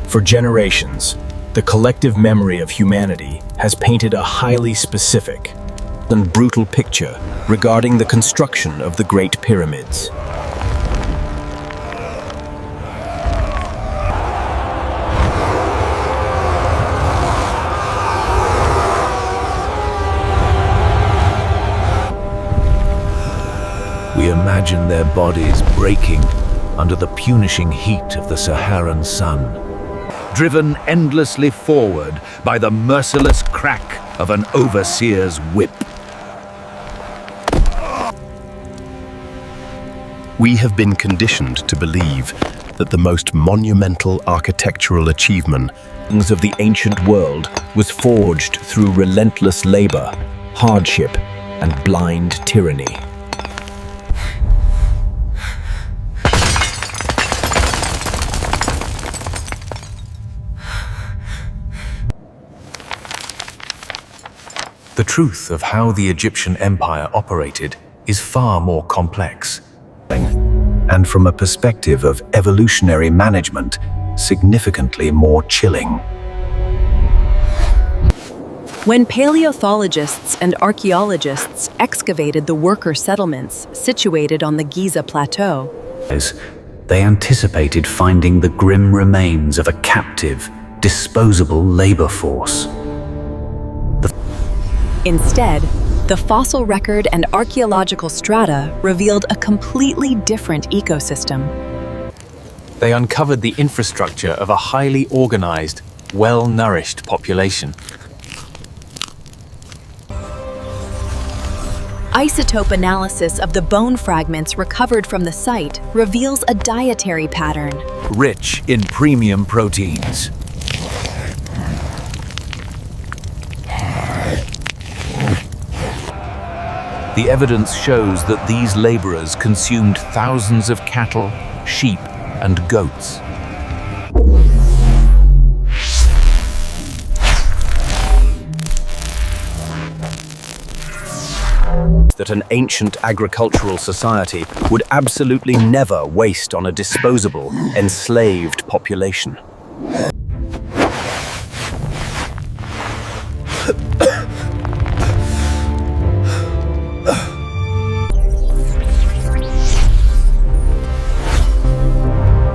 For generations, the collective memory of humanity has painted a highly specific and brutal picture regarding the construction of the Great Pyramids. We imagine their bodies breaking under the punishing heat of the Saharan sun, driven endlessly forward by the merciless crack of an overseer's whip. We have been conditioned to believe that the most monumental architectural achievement Of the ancient world was forged through relentless labor, hardship, and blind tyranny. The truth of how the Egyptian empire operated is far more complex, and from a perspective of evolutionary management, significantly more chilling. When paleontologists and archaeologists excavated the worker settlements situated on the Giza plateau, They anticipated finding the grim remains of a captive, disposable labor force. instead, the fossil record and archaeological strata revealed a completely different ecosystem. They uncovered the infrastructure of a highly organized, well-nourished population. Isotope analysis of the bone fragments recovered from the site reveals a dietary pattern. Rich in premium proteins. The evidence shows that these laborers consumed thousands of cattle, sheep, and goats. That an ancient agricultural society would absolutely never waste on a disposable, enslaved population.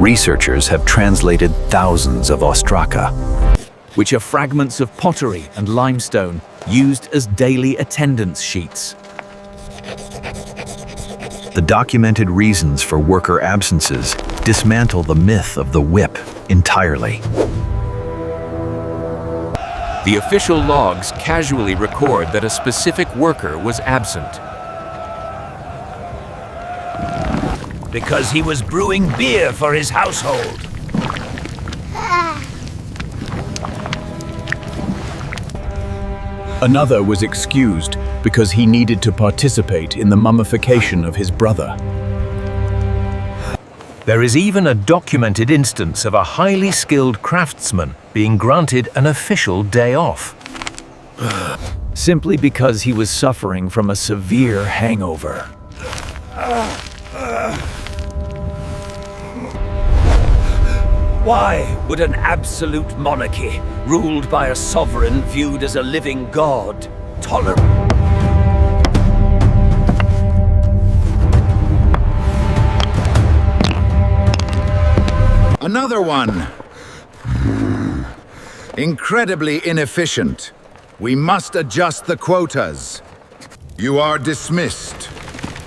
Researchers have translated thousands of ostraka, which are fragments of pottery and limestone used as daily attendance sheets. The documented reasons for worker absences dismantle the myth of the whip entirely. The official logs casually record that a specific worker was absent. Because he was brewing beer for his household. Another was excused because he needed to participate in the mummification of his brother. There is even a documented instance of a highly skilled craftsman being granted an official day off, simply because he was suffering from a severe hangover. Why would an absolute monarchy, ruled by a sovereign viewed as a living god, tolerate? Another one. Incredibly inefficient. We must adjust the quotas. You are dismissed.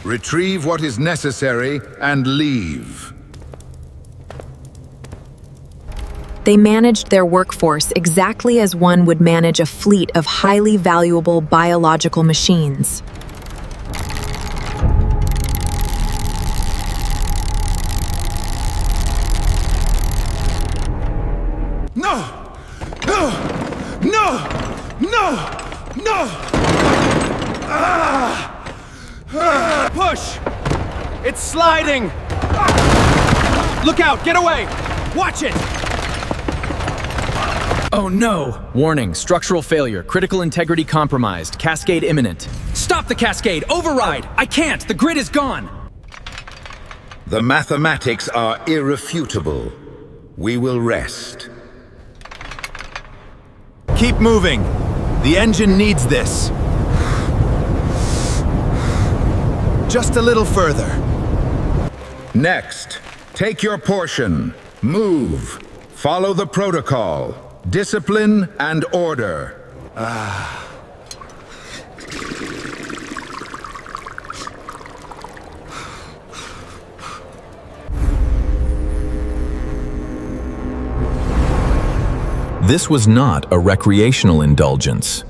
Retrieve what is necessary and leave. They managed their workforce exactly as one would manage a fleet of highly valuable biological machines. No! No! No! No! No! Push! It's sliding! Look out! Get away! Watch it! Oh no! Warning, structural failure, critical integrity compromised, cascade imminent. Stop the cascade! Override! I can't! The grid is gone! The mathematics are irrefutable. We will rest. Keep moving. The engine needs this. Just a little further. Next, take your portion. Move. Follow the protocol. Discipline and order. This was not a recreational indulgence.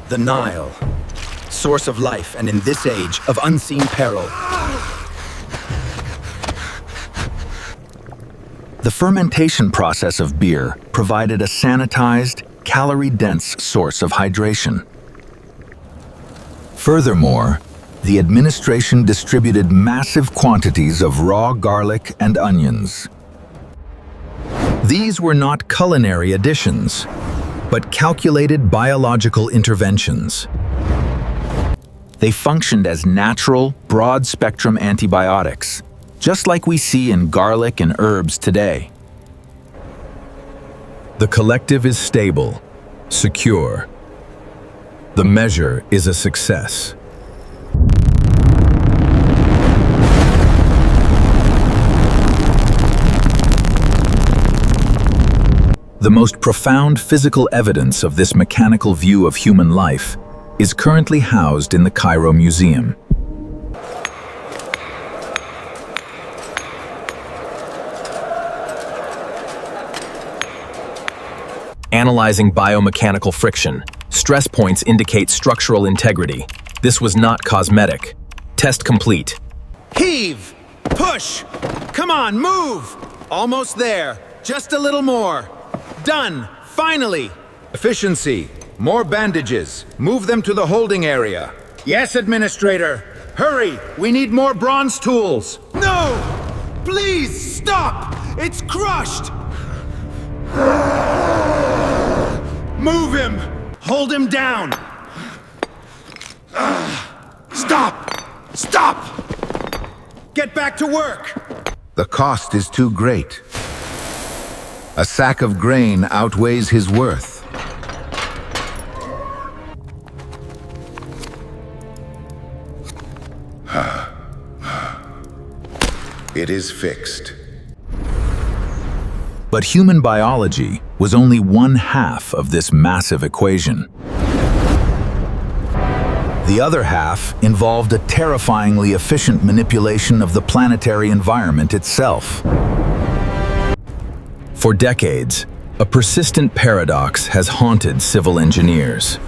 The Nile, source of life, and in this age of unseen peril. The fermentation process of beer provided a sanitized, calorie-dense source of hydration. Furthermore, the administration distributed massive quantities of raw garlic and onions. These were not culinary additions, but calculated biological interventions. They functioned as natural, broad-spectrum antibiotics, just like we see in garlic and herbs today. The collective is stable, secure. The measure is a success. The most profound physical evidence of this mechanical view of human life is currently housed in the Cairo Museum. Analyzing biomechanical friction, stress points indicate structural integrity. This was not cosmetic. Test complete. Heave! Push! Come on, move! Almost there. Just a little more. Done! Finally! Efficiency. More bandages. Move them to the holding area. Yes, Administrator. Hurry! We need more bronze tools. No! Please, stop! It's crushed! Move him! Hold him down! Stop! Stop! Get back to work! The cost is too great. A sack of grain outweighs his worth. It is fixed. But human biology was only one half of this massive equation. The other half involved a terrifyingly efficient manipulation of the planetary environment itself. For decades, a persistent paradox has haunted civil engineers.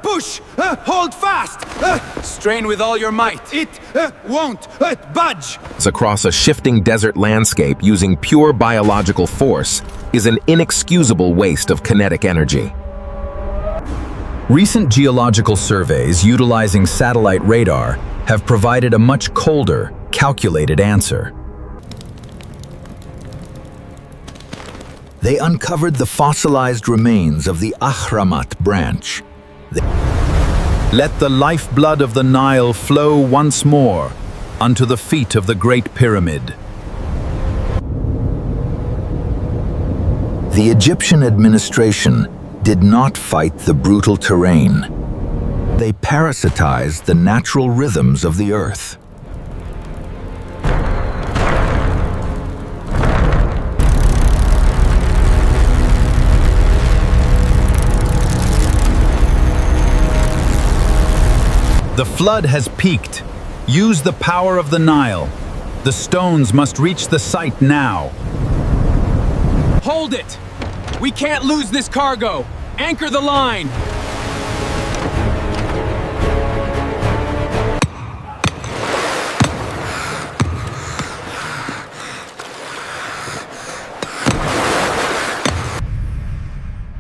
Push! Hold fast! Strain with all your might. It won't budge! Across a shifting desert landscape using pure biological force is an inexcusable waste of kinetic energy. Recent geological surveys utilizing satellite radar have provided a much colder, calculated answer. They uncovered the fossilized remains of the Ahramat branch. Let the lifeblood of the Nile flow once more unto the feet of the Great Pyramid. The Egyptian administration did not fight the brutal terrain. They parasitized the natural rhythms of the earth. The flood has peaked. Use the power of the Nile. The stones must reach the site now. Hold it! We can't lose this cargo! Anchor the line!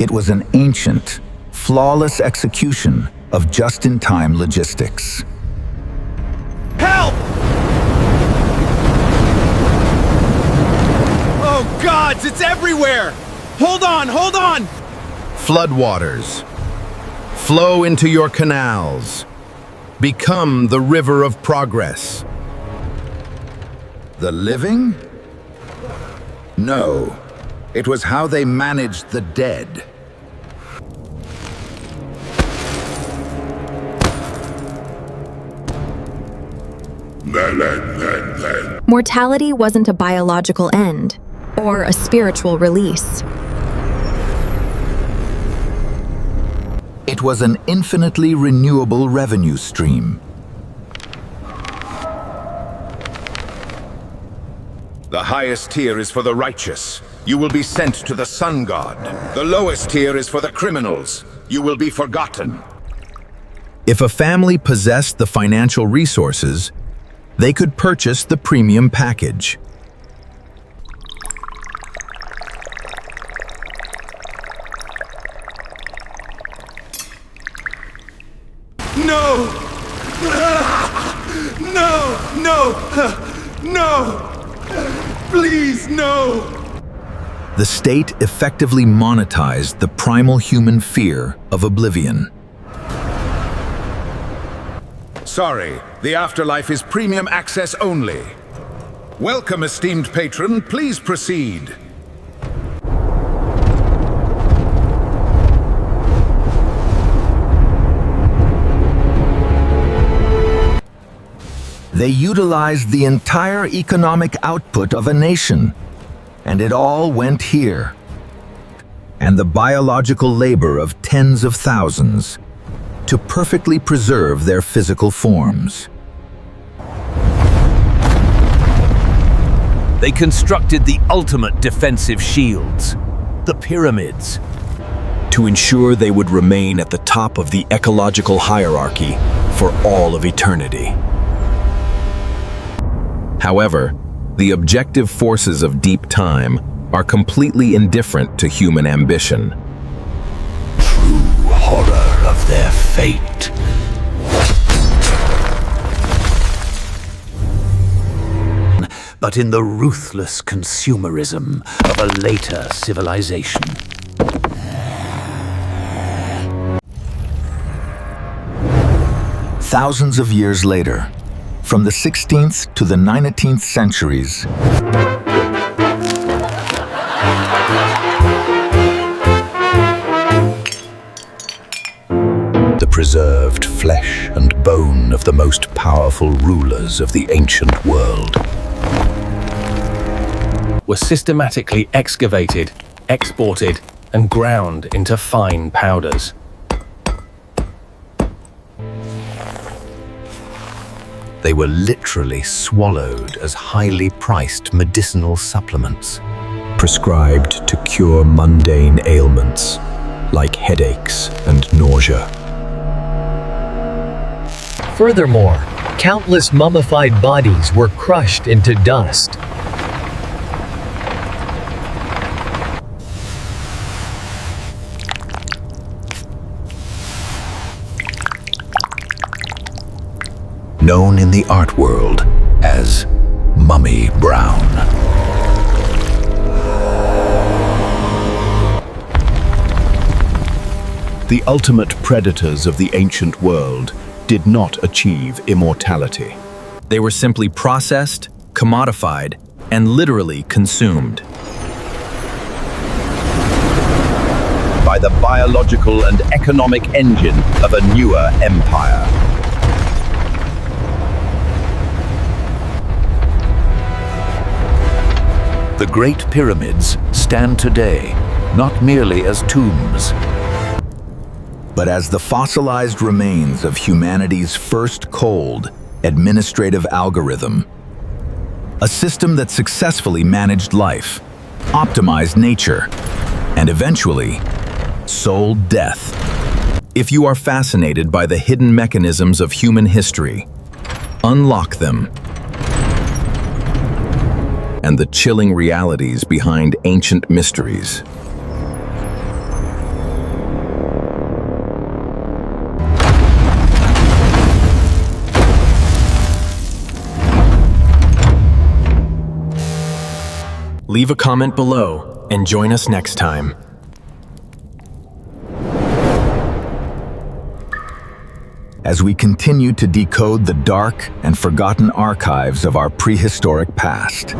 It was an ancient, flawless execution of just-in-time logistics. Help! Oh, gods, it's everywhere! Hold on, hold on! Floodwaters. Flow into your canals. Become the river of progress. The living? No, it was how they managed the dead. Mortality wasn't a biological end or a spiritual release. It was an infinitely renewable revenue stream. The highest tier is for the righteous. You will be sent to the sun god. The lowest tier is for the criminals. You will be forgotten. If a family possessed the financial resources, they could purchase the premium package. No! No! Please, no! The state effectively monetized the primal human fear of oblivion. Sorry, the afterlife is premium access only. Welcome, esteemed patron. Please proceed. They utilized the entire economic output of a nation, and it all went here. And the biological labor of tens of thousands to perfectly preserve their physical forms. They constructed the ultimate defensive shields, the pyramids. to ensure they would remain at the top of the ecological hierarchy for all of eternity. However, the objective forces of deep time are completely indifferent to human ambition. True horror of their fate. But in the ruthless consumerism of a later civilization. Thousands of years later, from the 16th to the 19th centuries, the preserved flesh and bone of the most powerful rulers of the ancient world were systematically excavated, exported, and ground into fine powders. They were literally swallowed as highly priced medicinal supplements, Prescribed to cure mundane ailments like headaches and nausea. Furthermore, countless mummified bodies were crushed into dust. known in the art world as Mummy Brown. The ultimate predators of the ancient world did not achieve immortality. They were simply processed, commodified, and literally consumed. By the biological and economic engine of a newer empire. The Great Pyramids stand today not merely as tombs, but as the fossilized remains of humanity's first cold administrative algorithm. A system that successfully managed life, optimized nature, and eventually sold death. If you are fascinated by the hidden mechanisms of human history, unlock them. And the chilling realities behind ancient mysteries. Leave a comment below and join us next time. As we continue to decode the dark and forgotten archives of our prehistoric past.